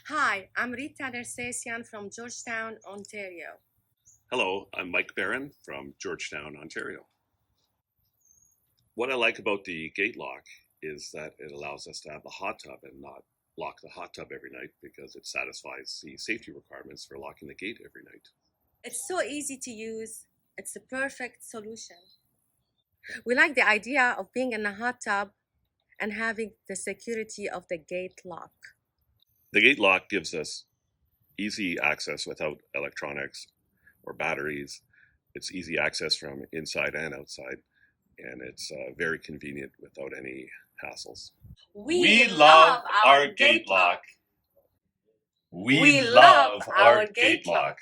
Hi, I'm Rita'S from Georgetown, Ontario. Hello, I'm Mike Barron from Georgetown, Ontario. What I like about the gate lock is that it allows us to have the hot tub and not lock the hot tub every night because it satisfies the safety requirements for locking the gate every night. It's so easy to use. It's the perfect solution. We like the idea of being in a hot tub and having the security of the gate lock. The gate lock gives us easy access without electronics or batteries. It's easy access from inside and outside, and it's very convenient without any hassles. We love our gate lock. We love our gate lock.